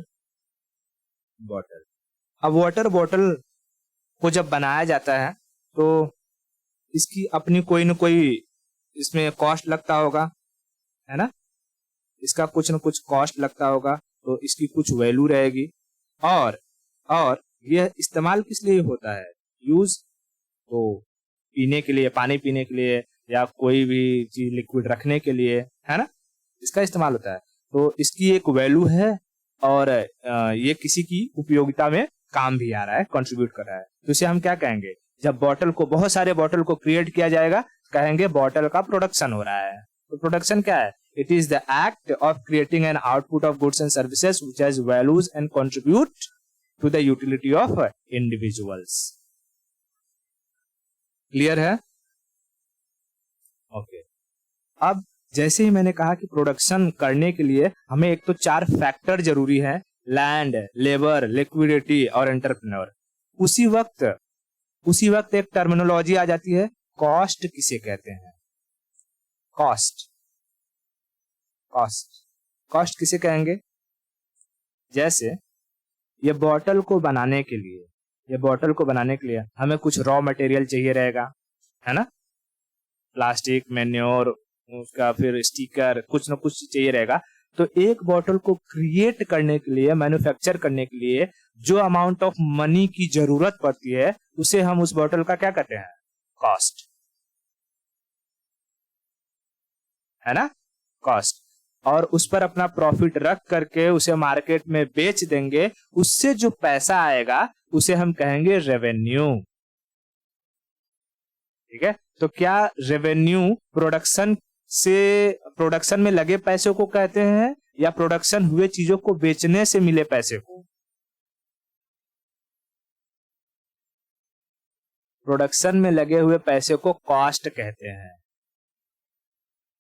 बॉटल। अब वाटर बॉटल को जब बनाया जाता है तो इसकी अपनी कोई न कोई इसमें कॉस्ट लगता होगा, है ना, इसका कुछ न कुछ कॉस्ट लगता होगा, तो इसकी कुछ वैल्यू रहेगी। और यह इस्तेमाल किस लिए होता है? यूज तो पीने के लिए, पानी पीने के लिए या कोई भी चीज लिक्विड रखने के लिए, है ना, इसका इस्तेमाल होता है। तो इसकी एक वैल्यू है और ये किसी की उपयोगिता में काम भी आ रहा है, कंट्रीब्यूट कर रहा है, तो इसे हम क्या कहेंगे? जब बॉटल को, बहुत सारे बॉटल को क्रिएट किया जाएगा, कहेंगे बॉटल का प्रोडक्शन हो रहा है। तो प्रोडक्शन क्या है? It is the act of creating an output of goods and services which has values and contribute to the utility of individuals. Clear है? ओके। अब जैसे ही मैंने कहा कि प्रोडक्शन करने के लिए हमें एक तो 4 फैक्टर जरूरी है, लैंड, लेबर, लिक्विडिटी और एंटरप्रेन्योर। उसी वक्त एक टर्मिनोलॉजी आ जाती है, कॉस्ट किसे कहते हैं? कॉस्ट किसे कहेंगे? जैसे ये बॉटल को बनाने के लिए हमें कुछ रॉ मटेरियल चाहिए रहेगा, है ना, प्लास्टिक, मैन्योर, उसका फिर स्टिकर, कुछ न कुछ चाहिए रहेगा। तो एक बॉटल को क्रिएट करने के लिए, मैन्युफैक्चर करने के लिए जो अमाउंट ऑफ मनी की जरूरत पड़ती है उसे हम उस बॉटल का क्या कहते हैं? कॉस्ट, है ना, कॉस्ट। और उस पर अपना प्रॉफिट रख करके उसे मार्केट में बेच देंगे, उससे जो पैसा आएगा उसे हम कहेंगे रेवेन्यू। ठीक है, तो क्या रेवेन्यू प्रोडक्शन में लगे पैसे को कहते हैं या प्रोडक्शन हुए चीजों को बेचने से मिले पैसे को? प्रोडक्शन में लगे हुए पैसे को कॉस्ट कहते हैं।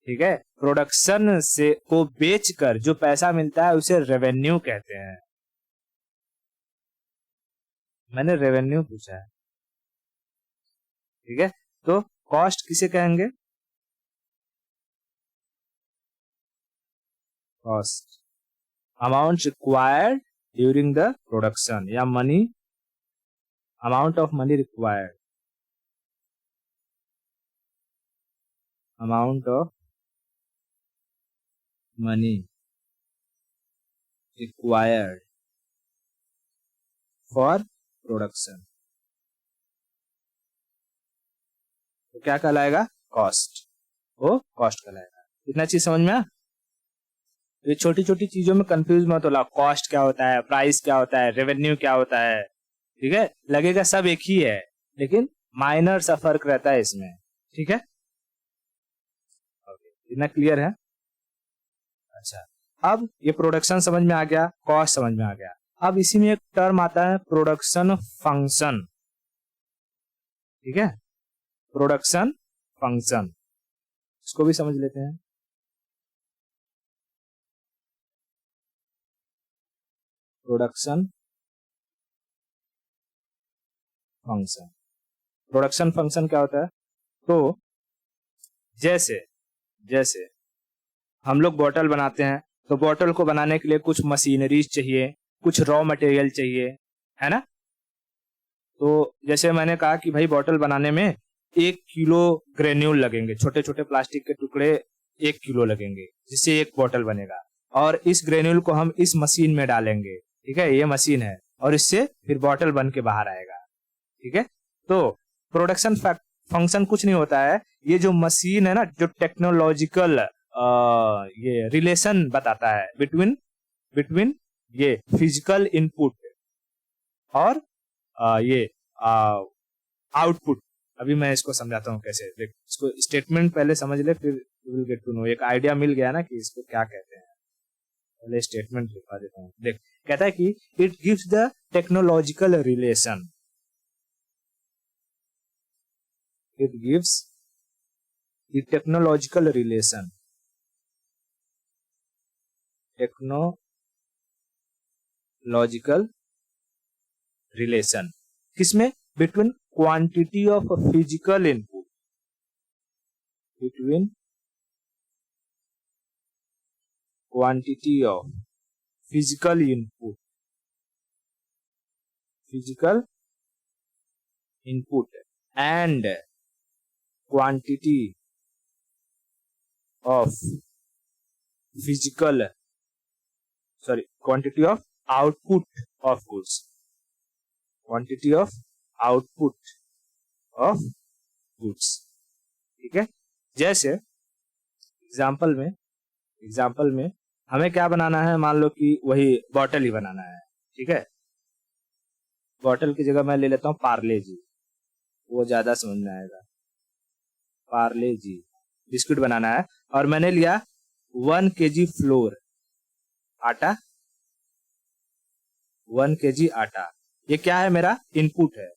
ठीक है, प्रोडक्शन से को बेचकर जो पैसा मिलता है उसे रेवेन्यू कहते हैं। मैंने रेवेन्यू पूछा है, ठीक है, तो कॉस्ट किसे कहेंगे? Cost amount required during the production, या money, amount of money required, amount of money required for production, तो क्या कहलाएगा? कॉस्ट, वो कॉस्ट कहलाएगा। इतना चीज समझ में आया? ये छोटी छोटी चीजों में कंफ्यूज मत होला, कॉस्ट क्या होता है, प्राइस क्या होता है, रेवेन्यू क्या होता है, ठीक है, लगेगा सब एक ही है, लेकिन माइनर सा फर्क रहता है इसमें, ठीक है। ओके, इतना क्लियर है? अच्छा, अब ये प्रोडक्शन समझ में आ गया, कॉस्ट समझ में आ गया। अब इसी में एक टर्म आता है प्रोडक्शन फंक्शन, ठीक है, प्रोडक्शन फंक्शन, इसको भी समझ लेते हैं। प्रोडक्शन फंक्शन, प्रोडक्शन फंक्शन क्या होता है? तो जैसे जैसे हम लोग बॉटल बनाते हैं, तो बॉटल को बनाने के लिए कुछ मशीनरीज चाहिए, कुछ रॉ मटेरियल चाहिए, है ना। तो जैसे मैंने कहा कि भाई बॉटल बनाने में 1 किलो ग्रेन्यूल लगेंगे, छोटे छोटे प्लास्टिक के टुकड़े 1 किलो लगेंगे, जिससे एक बॉटल बनेगा, और इस ग्रेन्यूल को हम इस मशीन में डालेंगे, ठीक है, ये मशीन है, और इससे फिर बॉटल बन के बाहर आएगा, ठीक है। तो प्रोडक्शन फंक्शन कुछ नहीं होता है, ये जो मशीन है ना, जो टेक्नोलॉजिकल ये रिलेशन बताता है बिटवीन बिटवीन ये फिजिकल इनपुट और ये आउटपुट। अभी मैं इसको समझाता हूँ कैसे, देख, इसको स्टेटमेंट पहले समझ ले, फिर you will get to know, एक आइडिया मिल गया ना कि इसको क्या कहते हैं। पहले स्टेटमेंट लिखा देता हूँ। देख, कहता है कि it gives the technological relation, it gives the technological relation, technological relation किसमें? between quantity of physical input, between quantity of physical input, physical input and quantity of physical, sorry, quantity of output of goods, quantity of output of goods, ठीक है। जैसे example में हमें क्या बनाना है, मान लो कि वही बॉटल ही बनाना है, ठीक है। बॉटल की जगह मैं ले लेता हूँ पार्ले जी, वो ज्यादा समझ में आएगा। पार्ले जी बिस्कुट बनाना है, और मैंने लिया 1 kg फ्लोर, आटा, 1 kg आटा। ये क्या है? मेरा इनपुट है,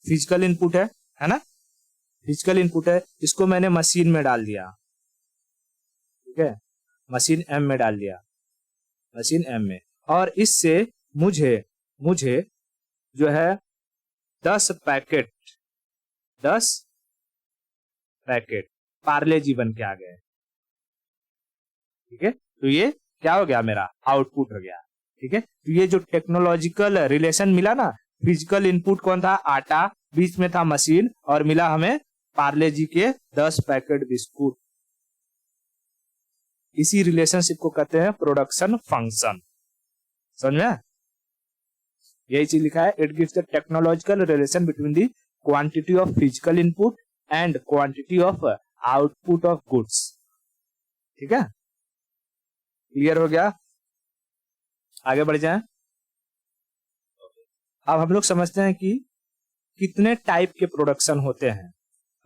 फिजिकल इनपुट है ना, फिजिकल इनपुट है। इसको मैंने मशीन में डाल दिया, ठीक है, मशीन एम में डाल दिया, मशीन एम में, और इससे मुझे जो है 10 पैकेट पार्ले जी बन के आ गए, ठीक है। तो ये क्या हो गया? मेरा आउटपुट हो गया, ठीक है। तो ये जो टेक्नोलॉजिकल रिलेशन मिला ना, फिजिकल इनपुट कौन था? आटा, बीच में था मशीन, और मिला हमें पार्ले जी के 10 पैकेट बिस्कुट। इसी रिलेशनशिप को कहते हैं प्रोडक्शन फंक्शन, समझ में? यही चीज लिखा है, it gives the technological relation between the quantity of physical input and quantity of output of goods, ठीक है। क्लियर हो गया? आगे बढ़ जाएं। अब हम लोग समझते हैं कि कितने टाइप के प्रोडक्शन होते हैं।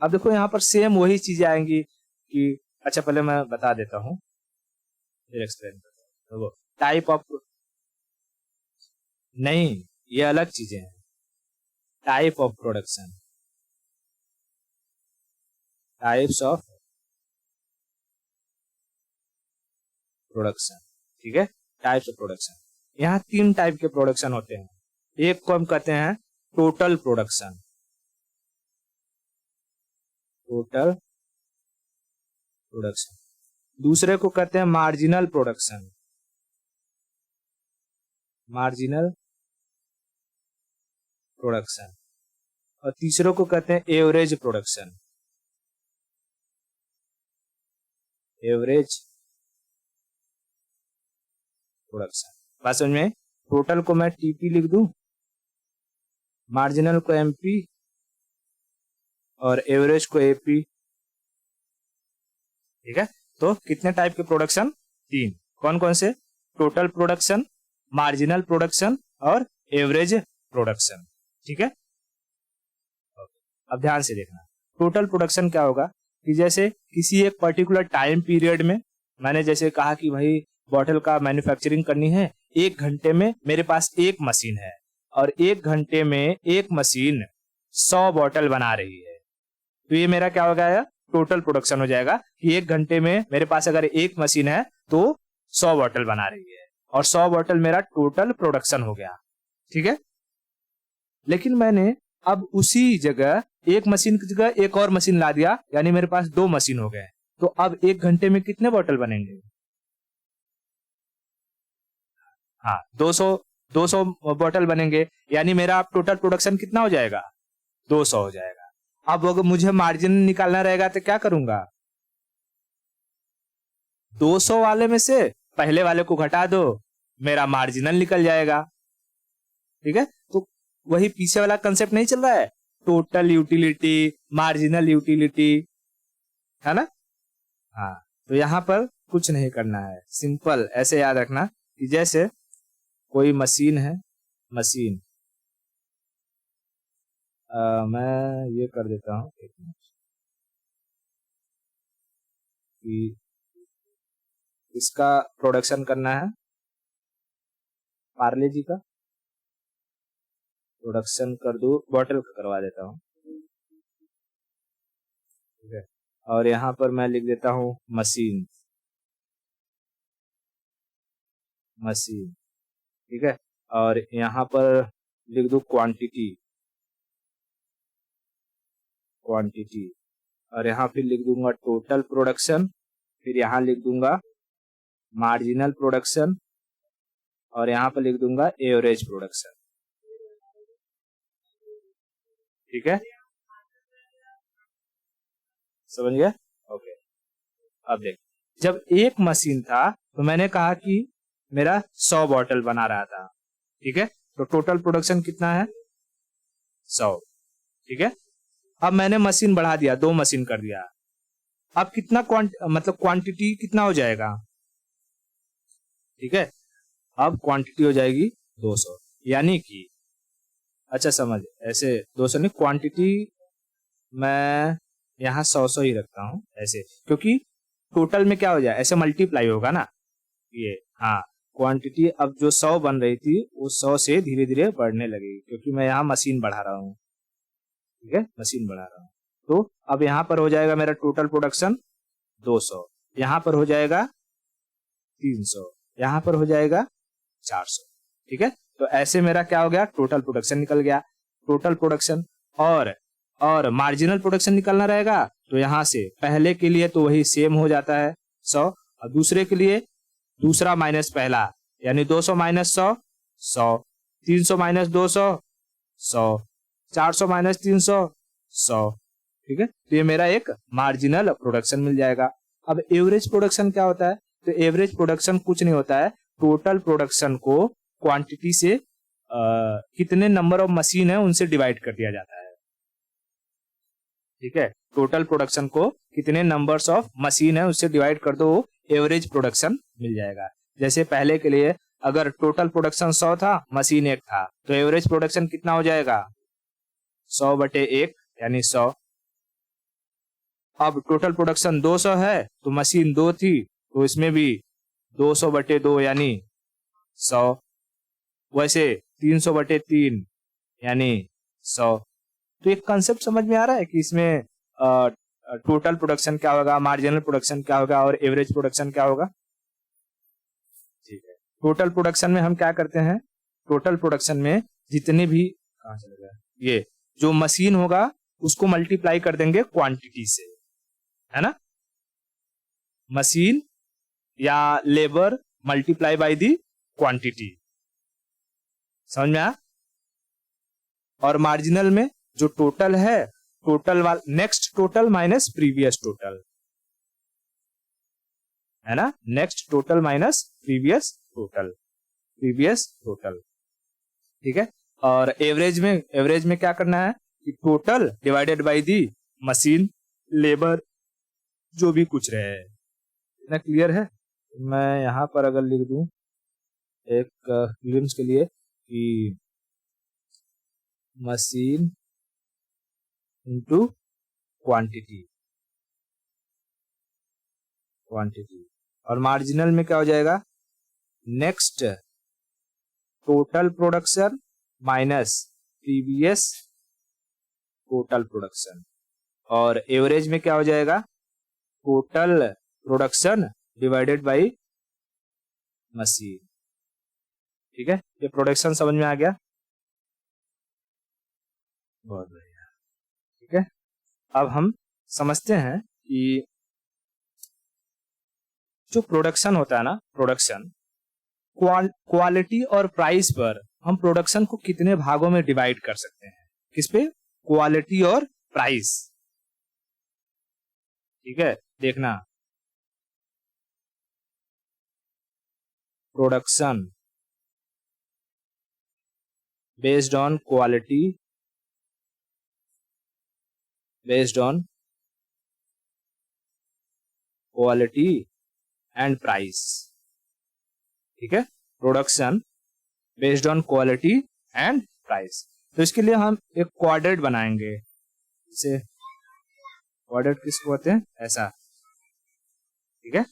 अब देखो यहाँ पर सेम वही चीजें आएंगी कि, अच्छा पहले मैं बता देता हूँ, फिर एक्सप्लेन करता हूँ। टाइप ऑफ, नहीं, ये अलग चीजें हैं। Type of production, types of production, ठीक है, टाइप्स ऑफ प्रोडक्शन। यहाँ 3 टाइप के प्रोडक्शन होते हैं। एक को हम कहते हैं टोटल प्रोडक्शन, टोटल प्रोडक्शन, दूसरे को कहते हैं मार्जिनल प्रोडक्शन, मार्जिनल प्रोडक्शन, और तीसरे को कहते हैं एवरेज प्रोडक्शन, एवरेज प्रोडक्शन। बात समझ में? टोटल को मैं टीपी लिख दूं, मार्जिनल को एमपी और एवरेज को एपी। ठीक है, तो कितने टाइप के प्रोडक्शन? 3। कौन कौन से? टोटल प्रोडक्शन, मार्जिनल प्रोडक्शन और एवरेज प्रोडक्शन। ठीक है, अब ध्यान से देखना। टोटल प्रोडक्शन क्या होगा कि जैसे किसी एक पर्टिकुलर टाइम पीरियड में मैंने जैसे कहा कि भाई बॉटल का मैन्युफैक्चरिंग करनी है, 1 घंटे में मेरे पास एक मशीन है और 1 घंटे में एक मशीन 100 बॉटल बना रही है, तो ये मेरा क्या हो गया? टोटल प्रोडक्शन हो जाएगा कि 1 घंटे में मेरे पास अगर एक मशीन है तो 100 बॉटल बना रही है, और 100 बॉटल मेरा टोटल प्रोडक्शन हो गया। ठीक है, लेकिन मैंने अब उसी जगह एक मशीन की जगह एक और मशीन ला दिया, यानी मेरे पास 2 मशीन हो गए, तो अब 1 घंटे में कितने बॉटल बनेंगे? हाँ, 200 बॉटल बनेंगे, यानी मेरा अब टोटल प्रोडक्शन कितना हो जाएगा? 200 हो जाएगा। अब अगर मुझे मार्जिन निकालना रहेगा तो क्या करूंगा? 200 वाले में से पहले वाले को घटा दो, मेरा मार्जिनल निकल जाएगा। ठीक है, तो वही पीछे वाला कंसेप्ट नहीं चल रहा है, टोटल यूटिलिटी, मार्जिनल यूटिलिटी, है ना? हाँ, तो यहां पर कुछ नहीं करना है, सिंपल ऐसे याद रखना कि जैसे कोई मशीन है, मशीन मैं ये कर देता हूं, एक मिनट, कि इसका प्रोडक्शन करना है, पार्ले जी का प्रोडक्शन कर दो, बॉटल का करवा देता हूं। ठीक है, और यहाँ पर मैं लिख देता हूं मशीन, मशीन। ठीक है, और यहाँ पर लिख दो क्वांटिटी, क्वांटिटी, और यहाँ फिर लिख दूंगा टोटल प्रोडक्शन, फिर यहाँ लिख दूंगा मार्जिनल प्रोडक्शन, और यहाँ पर लिख दूंगा एवरेज प्रोडक्शन। ठीक है, समझ गया? ओके, अब देख, जब एक मशीन था तो मैंने कहा कि मेरा 100 बॉटल बना रहा था। ठीक है, तो टोटल प्रोडक्शन कितना है? 100। ठीक है, अब मैंने मशीन बढ़ा दिया, 2 मशीन कर दिया, अब कितना मतलब क्वांटिटी कितना हो जाएगा? ठीक है, अब क्वांटिटी हो जाएगी 200, यानी कि अच्छा समझ, ऐसे 200 नहीं, क्वांटिटी मैं यहाँ 100 ही रखता हूँ ऐसे, क्योंकि टोटल में क्या हो जाए, ऐसे मल्टीप्लाई होगा ना ये। हाँ, क्वांटिटी अब जो 100 बन रही थी वो 100 से धीरे धीरे बढ़ने लगेगी, क्योंकि मैं यहाँ मशीन बढ़ा रहा हूँ। ठीक है, मशीन बढ़ा रहा हूँ, तो अब यहाँ पर हो जाएगा मेरा टोटल प्रोडक्शन 200, यहाँ पर हो जाएगा 300, यहाँ पर हो जाएगा 400। ठीक है, तो ऐसे मेरा क्या हो गया? टोटल प्रोडक्शन निकल गया। टोटल प्रोडक्शन और मार्जिनल प्रोडक्शन निकलना रहेगा, तो यहाँ से पहले के लिए तो वही सेम हो जाता है 100, और दूसरे के लिए दूसरा माइनस पहला, यानी 200 माइनस 100, 100, 300 माइनस 200, 100, 400 माइनस 300, 100। ठीक है, तो ये मेरा एक मार्जिनल प्रोडक्शन मिल जाएगा। अब एवरेज प्रोडक्शन क्या होता है? तो एवरेज प्रोडक्शन कुछ नहीं होता है, टोटल प्रोडक्शन को क्वांटिटी से कितने नंबर ऑफ मशीन है उनसे डिवाइड कर दिया जाता है। ठीक है, टोटल प्रोडक्शन को कितने नंबर्स ऑफ मशीन है उससे डिवाइड कर दो, एवरेज प्रोडक्शन मिल जाएगा। जैसे पहले के लिए अगर टोटल प्रोडक्शन 100 था, मशीन 1 था, तो एवरेज प्रोडक्शन कितना हो जाएगा? 100/1 यानी 100। अब टोटल प्रोडक्शन 200 है तो मशीन 2 थी, तो इसमें भी 200/2 यानी 100। वैसे 300/3 यानी 100। तो एक कंसेप्ट समझ में आ रहा है कि इसमें टोटल प्रोडक्शन क्या होगा, मार्जिनल प्रोडक्शन क्या होगा और एवरेज प्रोडक्शन क्या होगा। ठीक है, टोटल प्रोडक्शन में हम क्या करते हैं? टोटल प्रोडक्शन में जितने भी, कहाँ चले गए, ये जो मशीन होगा उसको मल्टीप्लाई कर देंगे क्वांटिटी से, है ना। मशीन या labour multiply by the quantity, समझ में आया। और मार्जिनल में जो टोटल है, टोटल वाला next total minus previous total, है ना। Next total minus previous total, previous total, ठीक है। और एवरेज में क्या करना है कि total divided by the machine, labour, जो भी कुछ रहे। इतना क्लियर है। मैं यहां पर अगर लिख दूं एक फिल्म्स के लिए कि मशीन इंटू क्वांटिटी, और मार्जिनल में क्या हो जाएगा, next total production minus previous total production, और एवरेज में क्या हो जाएगा, total production divided by machine, ठीक है। ये प्रोडक्शन समझ में आ गया, बहुत बढ़िया, ठीक है। अब हम समझते हैं कि जो प्रोडक्शन होता है ना, प्रोडक्शन क्वालिटी और प्राइस पर हम प्रोडक्शन को कितने भागों में डिवाइड कर सकते हैं, किस पे, क्वालिटी और प्राइस, ठीक है। देखना, production based on quality, based on quality and price, ठीक है। Production based on quality and price. तो इसके लिए हम एक क्वाड्रेंट बनाएंगे, जैसे क्वाड्रेंट किसको होते हैं, ऐसा, ठीक है।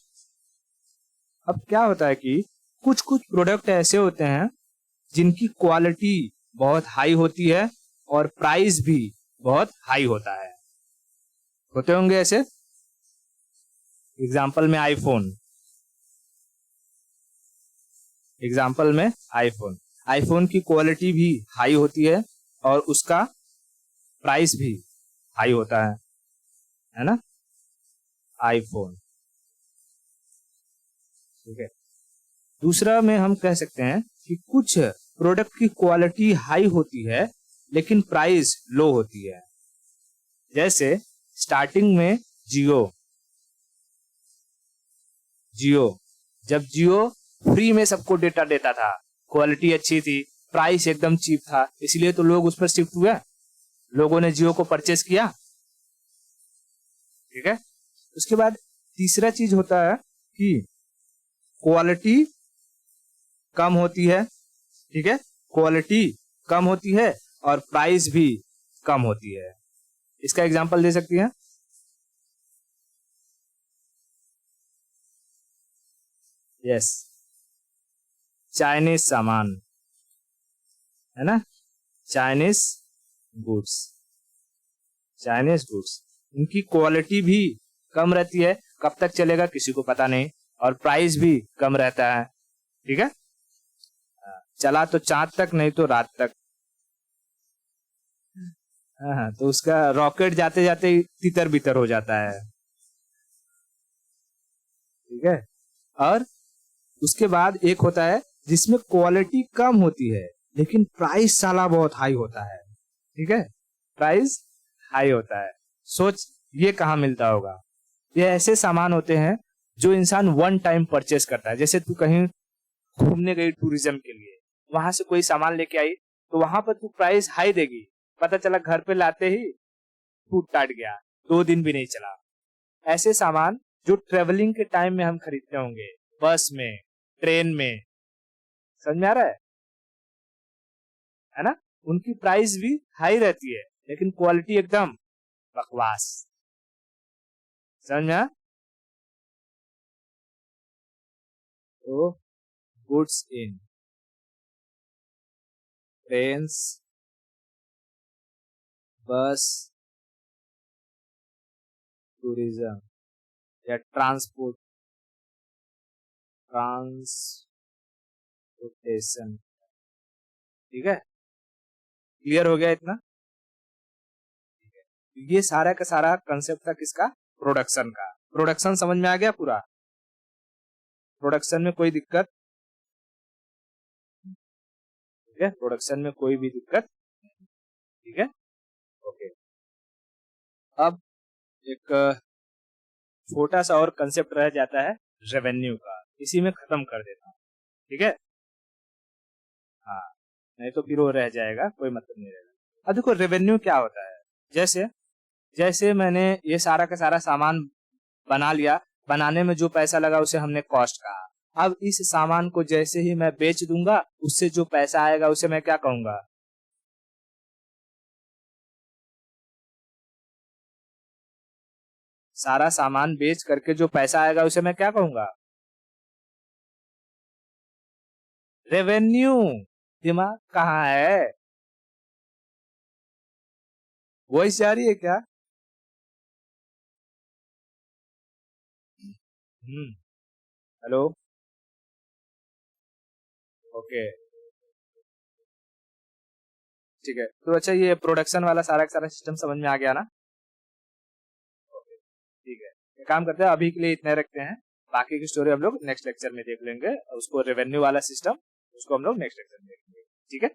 अब क्या होता है कि कुछ कुछ प्रोडक्ट ऐसे होते हैं जिनकी क्वालिटी बहुत हाई होती है और प्राइस भी बहुत हाई होता है, होते होंगे ऐसे। एग्जाम्पल में आईफोन, आईफोन की क्वालिटी भी हाई होती है और उसका प्राइस भी हाई होता है ना, आईफोन, ठीक है। दूसरा में हम कह सकते हैं कि कुछ प्रोडक्ट की क्वालिटी हाई होती है लेकिन प्राइस लो होती है, जैसे स्टार्टिंग में जियो, जब जियो फ्री में सबको डेटा देता था, क्वालिटी अच्छी थी, प्राइस एकदम चीप था, इसलिए तो लोग उस पर शिफ्ट हुए, लोगों ने जियो को परचेस किया, ठीक है। उसके बाद तीसरा चीज होता है कि क्वालिटी कम होती है, ठीक है, क्वालिटी कम होती है और प्राइस भी कम होती है। इसका एग्जांपल दे सकती हैं, यस, चाइनीज सामान, है ना, चाइनीज गुड्स, इनकी क्वालिटी भी कम रहती है, कब तक चलेगा किसी को पता नहीं, और प्राइस भी कम रहता है, ठीक है। चला तो चांद तक, नहीं तो रात तक, हाँ, तो उसका रॉकेट जाते जाते तितर बितर हो जाता है, ठीक है। और उसके बाद एक होता है जिसमें क्वालिटी कम होती है लेकिन प्राइस साला बहुत हाई होता है, ठीक है, प्राइस हाई होता है। सोच ये कहाँ मिलता होगा, ये ऐसे सामान होते हैं जो इंसान वन टाइम परचेस करता है, जैसे तू कहीं घूमने गई टूरिज्म के लिए, वहां से कोई सामान लेके आई, तो वहां पर तू प्राइस हाई देगी, पता चला घर पे लाते ही टूट टाट गया, 2 दिन भी नहीं चला। ऐसे सामान जो ट्रेवलिंग के टाइम में हम खरीदते होंगे, बस में, ट्रेन में, समझ में आ रहा है ना, उनकी प्राइस भी हाई रहती है लेकिन क्वालिटी एकदम बकवास, समझ में आया? तो गुड्स इन ट्रेन्स, बस, टूरिज्म या ट्रांसपोर्टेशन, ठीक है। क्लियर हो गया इतना? ये सारा का सारा कंसेप्ट था किसका? प्रोडक्शन का। प्रोडक्शन समझ में आ गया पूरा? प्रोडक्शन में कोई दिक्कत? ठीक है, प्रोडक्शन में कोई भी दिक्कत नहीं। ठीक है, ओके। अब एक छोटा सा और कंसेप्ट रह जाता है रेवेन्यू का, इसी में खत्म कर देता हूँ। ठीक है, हाँ, नहीं तो फिर वो रह जाएगा, कोई मतलब नहीं रहेगा। अब देखो रेवेन्यू क्या होता है। जैसे जैसे मैंने ये सारा का सारा सामान बना लिया, बनाने में जो पैसा लगा उसे हमने कॉस्ट कहा। अब इस सामान को जैसे ही मैं बेच दूंगा, उससे जो पैसा आएगा उसे मैं क्या कहूंगा? सारा सामान बेच करके जो पैसा आएगा उसे मैं क्या कहूंगा? रेवेन्यू। दिमाग कहाँ है? वॉइस जा रही है क्या? हेलो, ओके, ठीक है। तो अच्छा, ये प्रोडक्शन वाला सारा का सारा सिस्टम समझ में आ गया ना? ओके, ठीक है। ये काम करते हैं, अभी के लिए इतने रखते हैं। बाकी की स्टोरी हम लोग नेक्स्ट लेक्चर में देख लेंगे। उसको रेवेन्यू वाला सिस्टम, उसको हम लोग नेक्स्ट लेक्चर में देखेंगे। ठीक है।